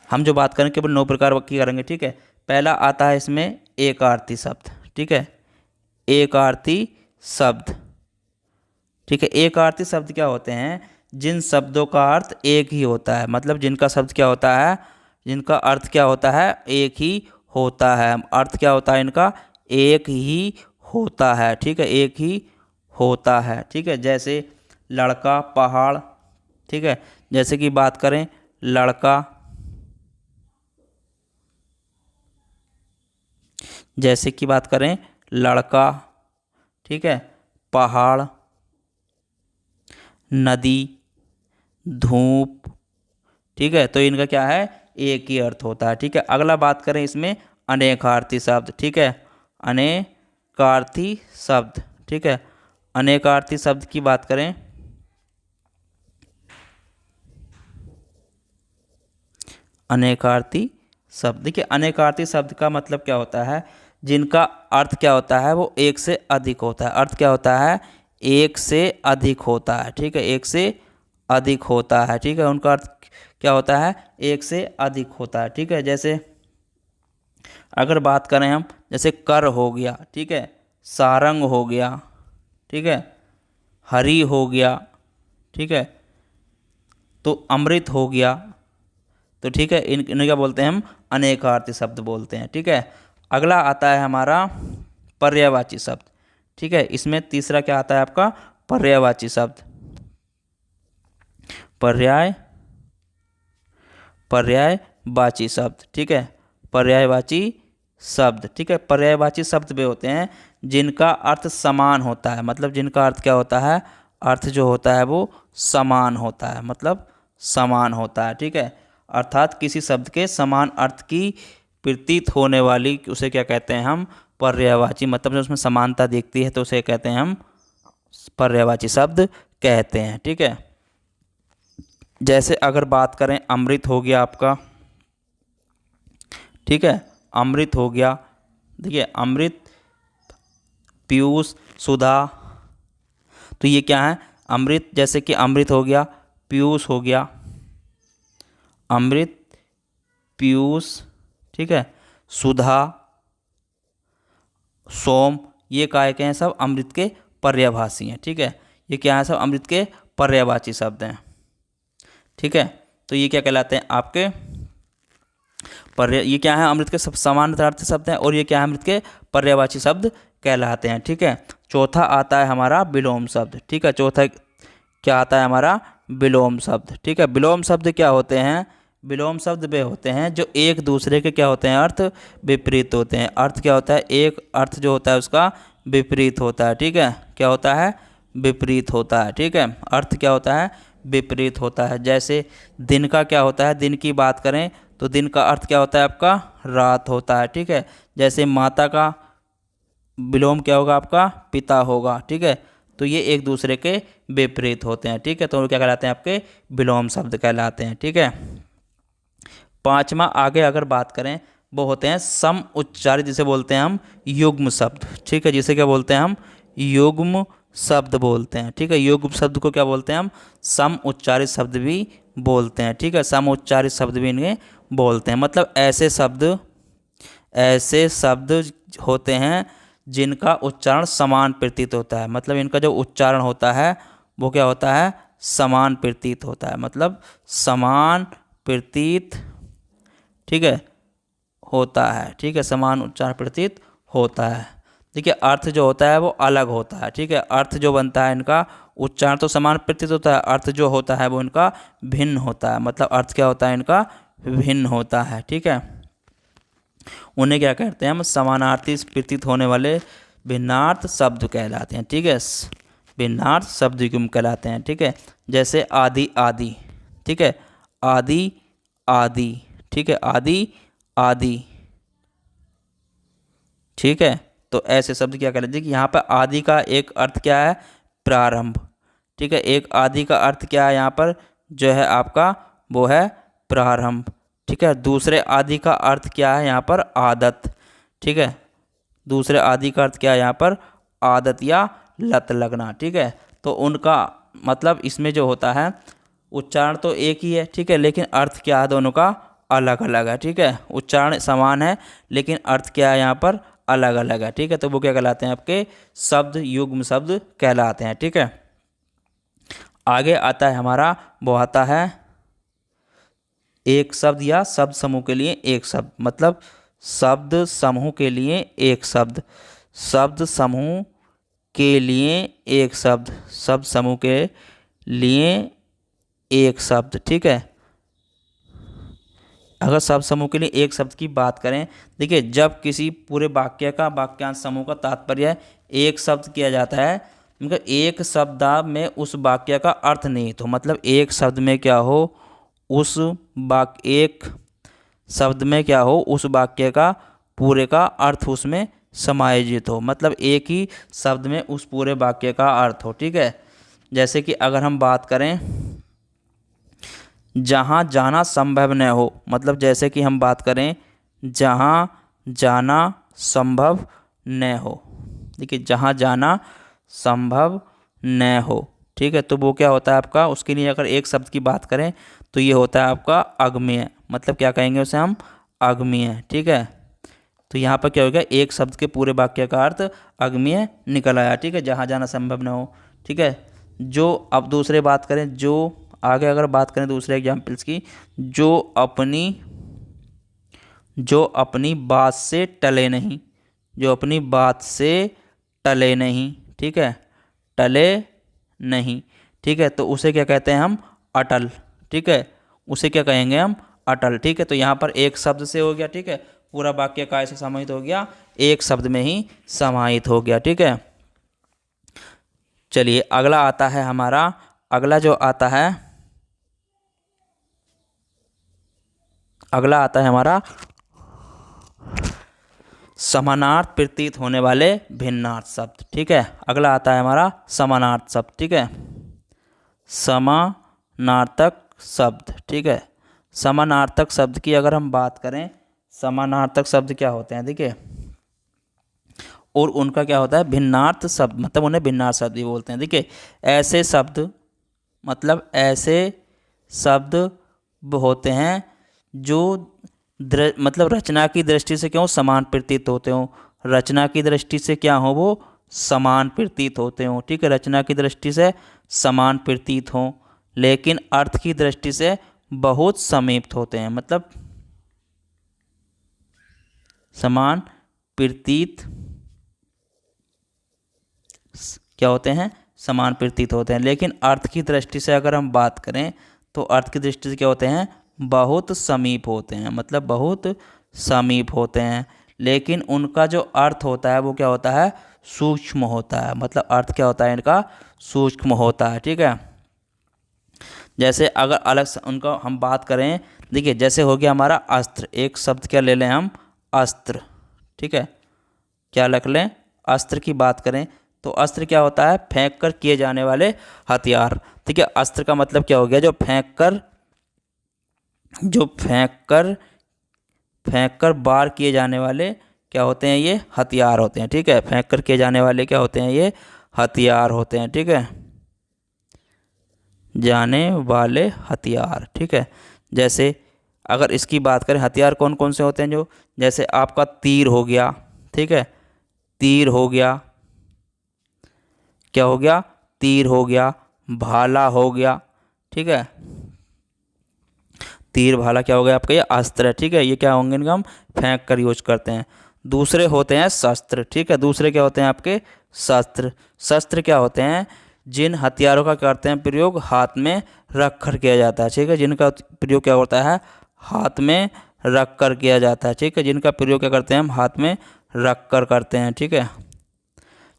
हम जो बात करें केवल 9 प्रकार की करेंगे, ठीक है। पहला आता है इसमें एक आरती शब्द, ठीक है। एक आरती शब्द, ठीक है। एक आरती शब्द क्या होते हैं? जिन शब्दों का अर्थ एक ही होता है, मतलब जिनका शब्द क्या होता है, जिनका अर्थ क्या होता है, एक ही होता है। अर्थ क्या होता है इनका? एक ही होता है, ठीक है, एक ही होता है, ठीक है। जैसे लड़का, पहाड़, ठीक है। जैसे कि बात करें लड़का, जैसे कि बात करें लड़का, ठीक है, पहाड़, नदी, धूप, ठीक है। तो इनका क्या है? एक ही अर्थ होता है, ठीक है। अगला बात करें इसमें अनेकार्थी शब्द, ठीक है। अनेकार्थी शब्द, ठीक है। अनेकार्थी शब्द की बात करें, अनेकार्थी शब्द, देखिए अनेकार्थी शब्द का मतलब क्या होता है? जिनका अर्थ क्या होता है? वो एक से अधिक होता है। अर्थ क्या होता है? एक से अधिक होता है, ठीक है, एक से अधिक होता है, ठीक है। उनका अर्थ क्या होता है? एक से अधिक होता है, ठीक है। जैसे अगर बात करें हम, जैसे कर हो गया, ठीक है, सारंग हो गया, ठीक है, हरि हो गया, ठीक है, तो अमृत हो गया, तो ठीक है, इन्हें क्या बोलते हैं हम? अनेकार्थी शब्द बोलते हैं, ठीक है। अगला आता है हमारा पर्यायवाची शब्द, ठीक है। इसमें तीसरा क्या आता है आपका? पर्यायवाची शब्द। पर्यायवाची शब्द, ठीक है, पर्यायवाची शब्द, ठीक है। पर्यायवाची शब्द वे होते हैं जिनका अर्थ समान होता है, मतलब जिनका अर्थ क्या होता है? अर्थ जो होता है वो समान होता है, मतलब समान होता है, ठीक है। अर्थात किसी शब्द के समान अर्थ की प्रतीत होने वाली, उसे क्या कहते हैं हम? पर्यायवाची, मतलब जो उसमें समानता दिखती है तो उसे कहते हैं हम पर्यायवाची शब्द कहते हैं, ठीक है। जैसे अगर बात करें अमृत हो गया आपका, ठीक है, अमृत हो गया, देखिए अमृत, पीयूष, सुधा, तो ये क्या है? अमृत, जैसे कि अमृत हो गया, पीयूष हो गया, अमृत, पीयूष, ठीक है, सुधा, सोम, ये काय के हैं? सब अमृत के पर्यायभाषी हैं, ठीक है। ये क्या है? सब अमृत के पर्यायवाची शब्द हैं, ठीक है। तो ये क्या कहलाते हैं आपके? ये क्या है? अमृत के सब समान अर्थ शब्द हैं, और ये क्या है? अमृत के पर्यायवाची शब्द कहलाते हैं, ठीक है। चौथा आता है हमारा विलोम शब्द, ठीक है। चौथा क्या आता है हमारा? विलोम शब्द, ठीक है। विलोम शब्द क्या होते हैं? विलोम शब्द वे होते हैं जो एक दूसरे के क्या होते हैं? अर्थ विपरीत होते हैं। अर्थ क्या होता है? एक अर्थ जो होता है उसका विपरीत होता है, ठीक है। क्या होता है? विपरीत होता है, ठीक है। अर्थ क्या होता है? विपरीत होता है। जैसे दिन का क्या होता है? दिन की बात करें तो दिन का अर्थ क्या होता है आपका? रात होता है, ठीक है। जैसे माता का विलोम क्या होगा आपका? पिता होगा, ठीक है। तो ये एक दूसरे के विपरीत होते हैं, ठीक है। तो क्या कहलाते हैं आपके? विलोम शब्द कहलाते हैं, ठीक है। पांचवा आगे अगर बात करें, वो होते हैं सम उच्चारित, जिसे बोलते हैं हम युग्म शब्द, ठीक है। जिसे क्या बोलते हैं हम? युग्म शब्द बोलते हैं, ठीक है। युग्म शब्द को क्या बोलते हैं हम? सम उच्चारित शब्द भी बोलते हैं, ठीक है। सम उच्चारित शब्द भी इन्हें बोलते हैं, मतलब ऐसे शब्द होते हैं जिनका उच्चारण समान प्रतीत होता है, मतलब इनका जो उच्चारण होता है वो क्या होता है? समान प्रतीत होता है, मतलब समान प्रतीत, ठीक है, होता है, ठीक है। समान उच्चारण प्रतीत होता है, देखिए। अर्थ जो होता है वो अलग होता है, ठीक है। अर्थ जो बनता है इनका, उच्चारण तो समान प्रतीत होता है, अर्थ जो होता है वो इनका भिन्न होता है, मतलब अर्थ क्या होता है इनका? भिन्न होता है, ठीक है। उन्हें क्या कहते हैं हम? समानार्थी प्रतीत होने वाले भिन्नार्थ शब्द कहलाते हैं, ठीक है। भिन्नार्थ शब्द युग्म कहलाते हैं, ठीक है। जैसे आदि आदि, ठीक है, आदि आदि, ठीक है, आदि आदि, ठीक है। तो ऐसे शब्द क्या कहलाते हैं कि यहाँ पर आदि का एक अर्थ क्या है, प्रारंभ। ठीक है, एक आदि का अर्थ क्या है यहाँ पर जो है आपका, वो है प्रारंभ। ठीक है, दूसरे आदि का अर्थ क्या है यहाँ पर, आदत। ठीक है, दूसरे आदि का अर्थ क्या है यहाँ पर, आदत या लत लगना। ठीक है, तो उनका मतलब इसमें जो होता है उच्चारण तो एक ही है, ठीक है, लेकिन अर्थ क्या है दोनों का अलग अलग है। ठीक है, उच्चारण समान है लेकिन अर्थ क्या है यहाँ पर अलग अलग है। ठीक है, तो वो क्या कहलाते हैं, आपके शब्द युग्म शब्द कहलाते हैं। ठीक है, आगे आता है हमारा, वो आता है एक शब्द या शब्द समूह के लिए एक शब्द, मतलब शब्द समूह के लिए एक शब्द, शब्द समूह के लिए एक शब्द, शब्द समूह के लिए एक शब्द। ठीक है, अगर शब्द समूह के लिए एक शब्द की बात करें, देखिए जब किसी पूरे वाक्य का वाक्यांश समूह का तात्पर्य एक शब्द किया जाता है, मतलब एक शब्द में उस वाक्य का अर्थ नहीं तो, मतलब एक शब्द में क्या हो, उस वाक्य एक शब्द में क्या हो, उस वाक्य का पूरे का अर्थ उसमें समायोजित हो, मतलब एक ही शब्द में उस पूरे वाक्य का अर्थ हो। ठीक है, जैसे कि अगर हम बात करें जहाँ जाना संभव न हो, मतलब जैसे कि हम बात करें जहाँ जाना संभव न हो, देखिए जहाँ जाना संभव न हो। ठीक है, तो वो क्या होता है आपका, उसके लिए अगर एक शब्द की बात करें तो ये होता है आपका अगम्य, मतलब क्या कहेंगे उसे हम, अगम्य। ठीक है, तो यहाँ पर क्या हो गया, एक शब्द के पूरे वाक्य का अर्थ अगम्य निकल आया। ठीक है, जहाँ जाना संभव न हो। ठीक है, जो अब दूसरे बात करें, जो आगे अगर बात करें दूसरे एग्जाम्पल्स की, जो अपनी बात से टले नहीं, जो अपनी बात से टले नहीं। ठीक है, टले नहीं। ठीक है, तो उसे क्या कहते हैं हम, अटल। ठीक है, उसे क्या कहेंगे हम, अटल। ठीक है, तो यहाँ पर एक शब्द से हो गया। ठीक है, पूरा वाक्य काय से समाहित हो गया, एक शब्द में ही समाहित हो गया। ठीक है, चलिए अगला आता है हमारा, अगला जो आता है, अगला आता है हमारा समानार्थ प्रतीत होने वाले भिन्नार्थ शब्द। ठीक है, अगला आता है हमारा समानार्थ शब्द। ठीक है, समानार्थक शब्द। ठीक है, समानार्थक शब्द की अगर हम बात करें, समानार्थक शब्द क्या होते हैं, देखिए, और उनका क्या होता है, भिन्नार्थ शब्द, मतलब उन्हें भिन्नार्थ शब्द भी बोलते हैं। देखिए ऐसे शब्द, मतलब ऐसे शब्द होते हैं जो मतलब रचना की दृष्टि से क्यों समान प्रतीत होते हो, रचना की दृष्टि से क्या हो, वो समान प्रतीत होते हो। ठीक है, रचना की दृष्टि से समान प्रतीत हो, लेकिन अर्थ की दृष्टि से बहुत समीप होते हैं, मतलब समान प्रतीत क्या होते हैं, समान प्रतीत होते हैं, लेकिन अर्थ की दृष्टि से अगर हम बात करें तो अर्थ की दृष्टि से क्या होते हैं, बहुत समीप होते हैं, मतलब बहुत समीप होते हैं, लेकिन उनका जो अर्थ होता है वो क्या होता है, सूक्ष्म होता है, मतलब अर्थ क्या होता है इनका, सूक्ष्म होता है। ठीक है, जैसे अगर अलग उनका हम बात करें, देखिए जैसे हो गया हमारा अस्त्र, एक शब्द क्या ले लें हम, अस्त्र। ठीक है, क्या रख लें, अस्त्र की बात करें तो अस्त्र क्या होता है, फेंक कर किए जाने वाले हथियार। ठीक है, अस्त्र का मतलब क्या हो गया, जो फेंक कर वार किए जाने वाले क्या होते हैं, ये हथियार होते हैं। ठीक है, फेंक कर किए जाने वाले क्या होते हैं, ये हथियार होते हैं। ठीक है, जाने वाले हथियार। ठीक है, जैसे अगर इसकी बात करें, हथियार कौन कौन से होते हैं, जो जैसे आपका तीर हो गया। ठीक है, तीर हो गया, क्या हो गया, तीर हो गया, भाला हो गया। ठीक है, तीर भाला क्या हो गया आपका, ये अस्त्र है। ठीक है, ये क्या होंगे, इनका हम फेंक कर यूज करते हैं। दूसरे होते हैं शस्त्र। ठीक है, दूसरे क्या होते हैं आपके, शस्त्र। शस्त्र क्या होते हैं, जिन हथियारों का करते हैं प्रयोग हाथ में रख कर किया जाता है। ठीक है, जिनका प्रयोग क्या होता है, हाथ में रख कर किया जाता है। ठीक है, जिनका प्रयोग क्या करते हैं हम, हाथ में रख कर करते हैं। ठीक है,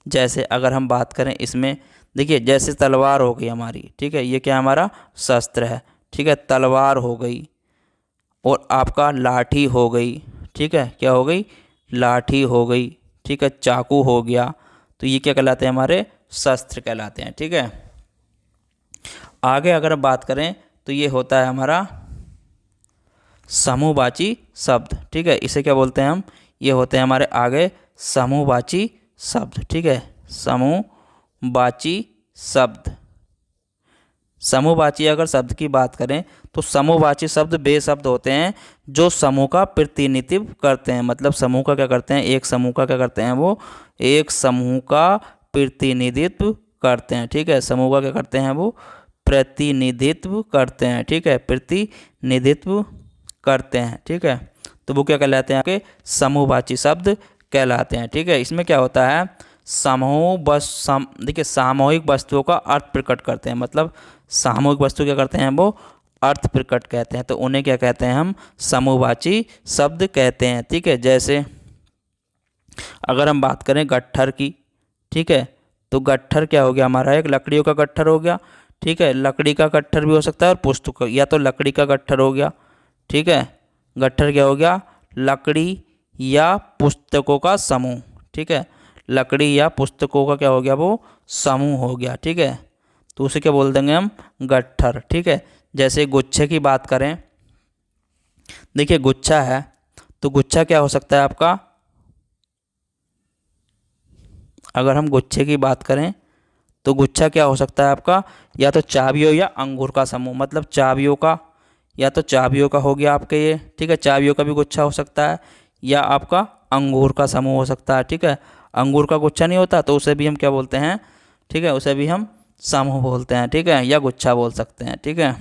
जैसे अगर हम बात करें इसमें, देखिए जैसे तलवार हो गई हमारी। ठीक है, ये क्या हमारा शस्त्र है। ठीक है, तलवार हो गई, और आपका लाठी हो गई। ठीक है, क्या हो गई, लाठी हो गई। ठीक है, चाकू हो गया, तो ये क्या कहलाते हैं, हमारे शस्त्र कहलाते हैं। ठीक है, आगे अगर बात करें तो ये होता है हमारा समूहवाची शब्द। ठीक है, इसे क्या बोलते हैं हम, ये होते हैं हमारे आगे समूहवाची शब्द। ठीक है, समूहवाची शब्द। समूहवाची अगर शब्द की बात करें तो समूहवाची शब्द वे शब्द होते हैं जो समूह का प्रतिनिधित्व करते हैं। मतलब समूह का क्या करते हैं, एक समूह का क्या करते हैं, वो एक समूह का प्रतिनिधित्व करते हैं। ठीक है, समूह का क्या करते हैं, वो प्रतिनिधित्व करते हैं। ठीक है, प्रतिनिधित्व करते हैं। ठीक है, तो वो क्या कहलाते हैं, आपके समूहवाची शब्द कहलाते हैं। ठीक है, इसमें क्या होता है, देखिए सामूहिक वस्तुओं का अर्थ प्रकट करते हैं। मतलब सामूहिक वस्तु क्या करते हैं, वो अर्थ प्रकट कहते हैं, तो उन्हें क्या कहते हैं, हम समूहवाची शब्द कहते हैं। ठीक है, जैसे अगर हम बात करें गट्ठर की, ठीक है, तो गट्ठर क्या हो गया हमारा, एक लकड़ियों का गट्ठर हो गया। ठीक है, लकड़ी का गट्ठर भी हो सकता है और पुस्तक, या तो लकड़ी का गट्ठर हो गया। ठीक है, गट्ठर क्या हो गया, लकड़ी या पुस्तकों का समूह। ठीक है, लकड़ी या पुस्तकों का क्या हो गया, वो समूह हो गया। ठीक है, तो उसे क्या बोल देंगे हम, गट्ठर। ठीक है, जैसे गुच्छे की बात करें, देखिए गुच्छा है, तो गुच्छा क्या हो सकता है आपका, अगर हम गुच्छे की बात करें तो गुच्छा क्या हो सकता है आपका, या तो चाबियों या अंगूर का समूह। मतलब चाबियों का, या तो चाबियों का हो गया आपके ये, ठीक है, चाबियों का भी गुच्छा हो सकता है, या आपका अंगूर का समूह हो सकता है। ठीक है, अंगूर का गुच्छा नहीं होता तो उसे भी हम क्या बोलते हैं, ठीक है, उसे भी हम समूह बोलते हैं। ठीक है, या गुच्छा बोल सकते हैं। ठीक है,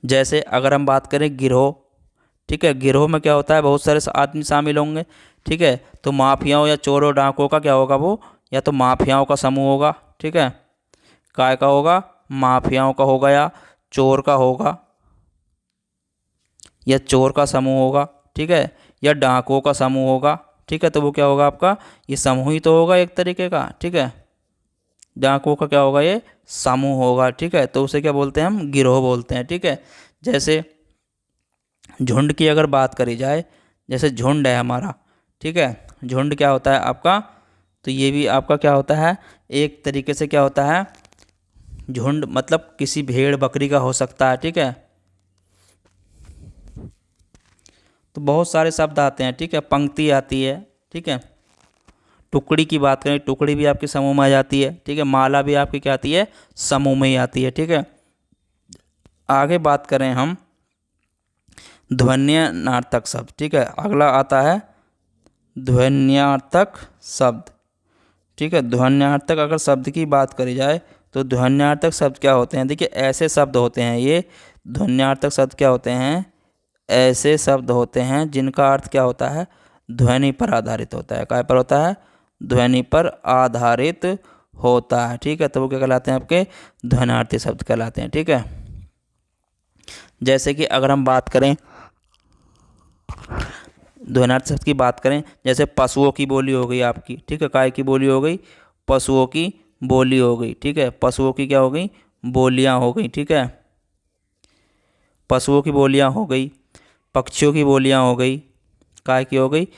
जैसे अगर हम बात करें गिरोह, ठीक है, गिरोह में क्या होता है, बहुत सारे आदमी शामिल होंगे। ठीक है, तो माफियाओं या चोरों डाकुओं का क्या होगा, वो या तो माफियाओं का समूह होगा। ठीक है, काय का होगा, माफियाओं का होगा, या चोर का होगा, या चोर का समूह होगा। ठीक है, या डाकुओं का समूह होगा। ठीक है, तो वो क्या होगा आपका, ये समूह ही तो होगा एक तरीके का। ठीक है, डाकुओं का क्या होगा, ये समूह होगा। ठीक है, तो उसे क्या बोलते हैं, हम गिरोह बोलते हैं। ठीक है, जैसे झुंड की अगर बात करी जाए, जैसे झुंड है हमारा, ठीक है, झुंड क्या होता है आपका, तो ये भी आपका क्या होता है, एक तरीके से क्या होता है, झुंड मतलब किसी भेड़ बकरी का हो सकता है। ठीक है, तो बहुत सारे शब्द आते हैं। ठीक है, पंक्ति आती है। ठीक है, टुकड़ी की बात करें, टुकड़ी भी आपके समूह में आ जाती है। ठीक है, माला भी आपकी क्या आती है, समूह में ही आती है। ठीक है, आगे बात करें हम ध्वन्यार्थक शब्द। ठीक है, अगला आता है ध्वन्यार्थक शब्द। ठीक है, ध्वन्यार्थक अगर शब्द की बात करी जाए तो ध्वन्यार्थक शब्द क्या होते हैं, देखिए ऐसे शब्द होते हैं ये, ध्वन्यार्थक शब्द क्या होते हैं, ऐसे शब्द होते हैं जिनका अर्थ क्या होता है, ध्वनि पर आधारित होता है। काय पर होता है, ध्वनि पर आधारित होता है। ठीक है, तो वो क्या कहलाते हैं, आपके ध्वन्यार्थी शब्द कहलाते हैं। ठीक है, जैसे कि अगर हम बात करें ध्वन्यार्थ शब्द की बात करें, जैसे पशुओं की बोली हो गई आपकी। ठीक है, काय की बोली हो गई, पशुओं की बोली हो गई। ठीक है, पशुओं की क्या हो गई, बोलियां हो गई। ठीक है, पशुओं की बोलियां हो गई, पक्षियों की बोलियां हो गई, काय की हो गई,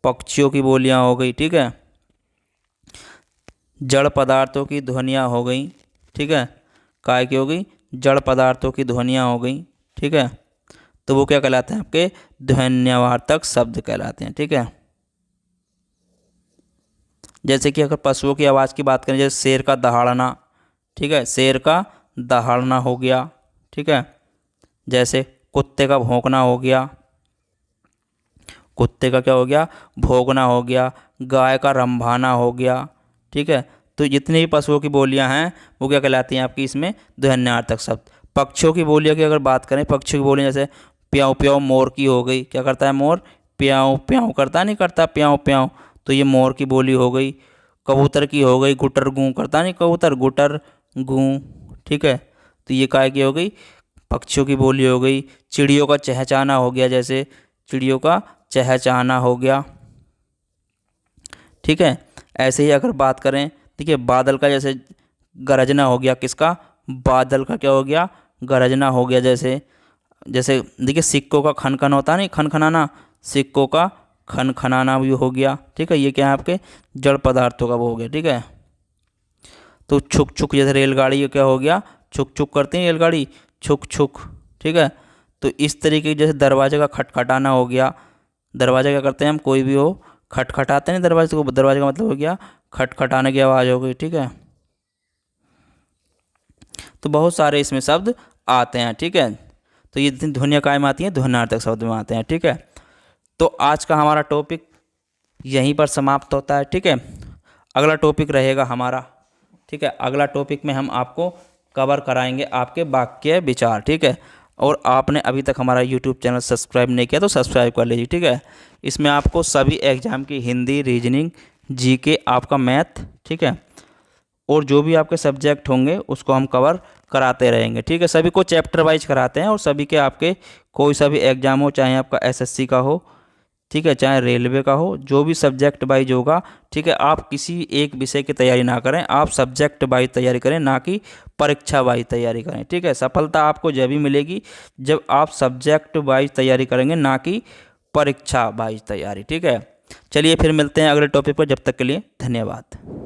पक्षियों की बोलियां हो गई। ठीक है, जड़ पदार्थों की ध्वनियाँ हो गई। ठीक है, काय की हो गई, जड़ पदार्थों की ध्वनियाँ हो गई। ठीक है, तो वो क्या कहलाते हैं, आपके ध्वन्यार्थक शब्द कहलाते हैं। ठीक है, जैसे कि अगर पशुओं की आवाज़ की बात करें, जैसे शेर का दहाड़ना। ठीक है, शेर का दहाड़ना हो गया। ठीक है, जैसे कुत्ते का भौंकना हो गया, कुत्ते का क्या हो गया, भौंकना हो गया, गाय का रंभाना हो गया। ठीक है, तो जितनी भी पशुओं की बोलियां हैं वो क्या कहलाती हैं आपकी, इसमें ध्वन्यार्थक शब्द। पक्षियों की बोलियां की अगर बात करें, पक्षियों की बोलियां जैसे प्याऊ प्याऊ, मोर की हो गई, क्या करता है मोर, प्याऊ प्याऊ करता, नहीं करता प्याऊ प्याऊ, तो ये मोर की बोली हो गई। कबूतर की हो गई, गुटर गूँ करता, नहीं कबूतर, गुटर गूँ। ठीक है, तो ये काय की हो गई, पक्षियों की बोली हो गई। चिड़ियों का चहचहाना हो गया, जैसे चिड़ियों का चहचहाना हो गया। ठीक है, ऐसे ही अगर बात करें, देखिए बादल का जैसे गरजना हो गया, किसका, बादल का क्या हो गया, गरजना हो गया। जैसे जैसे देखिए सिक्कों का खनखन होता है, नहीं खनखनाना, सिक्कों का खन खनाना भी हो गया, ठीक है। ये क्या है आपके जड़ पदार्थों का वो हो गया, ठीक है। तो छुक छुक, जैसे रेलगाड़ी क्या हो गया, छुक छुक करती है रेलगाड़ी, छुक छुक, ठीक है। तो इस तरीके की, जैसे दरवाजे का खटखटाना हो गया, दरवाजा क्या करते हैं हम, कोई भी हो खटखटाते हैं दरवाजे को, दरवाजे का मतलब हो गया खटखटाने की आवाज़ हो गई, ठीक है। तो बहुत सारे इसमें शब्द आते हैं, ठीक है। तो ये ध्वनियाँ कायम आती हैं, ध्वन्यार्थक शब्द में आते हैं, ठीक है। तो आज का हमारा टॉपिक यहीं पर समाप्त होता है, ठीक है। अगला टॉपिक रहेगा हमारा, ठीक है। अगला टॉपिक में हम आपको कवर कराएंगे आपके वाक्य विचार, ठीक है। और आपने अभी तक हमारा यूट्यूब चैनल सब्सक्राइब नहीं किया तो सब्सक्राइब कर लीजिए, ठीक है। इसमें आपको सभी एग्जाम की हिंदी, रीजनिंग, जीके, आपका मैथ, ठीक है, और जो भी आपके सब्जेक्ट होंगे उसको हम कवर कराते रहेंगे, ठीक है। सभी को चैप्टर वाइज कराते हैं और सभी के आपके कोई सा भी एग्जाम हो, चाहे आपका एसएससी का हो, ठीक है, चाहे रेलवे का हो, जो भी सब्जेक्ट वाइज होगा, ठीक है। आप किसी एक विषय की तैयारी ना करें, आप सब्जेक्ट वाइज तैयारी करें, ना कि परीक्षा वाइज तैयारी करें, ठीक है। सफलता आपको जब भी मिलेगी जब आप सब्जेक्ट वाइज तैयारी करेंगे, ना कि परीक्षा वाइज तैयारी, ठीक है। चलिए फिर मिलते हैं अगले टॉपिक पर, जब तक के लिए धन्यवाद।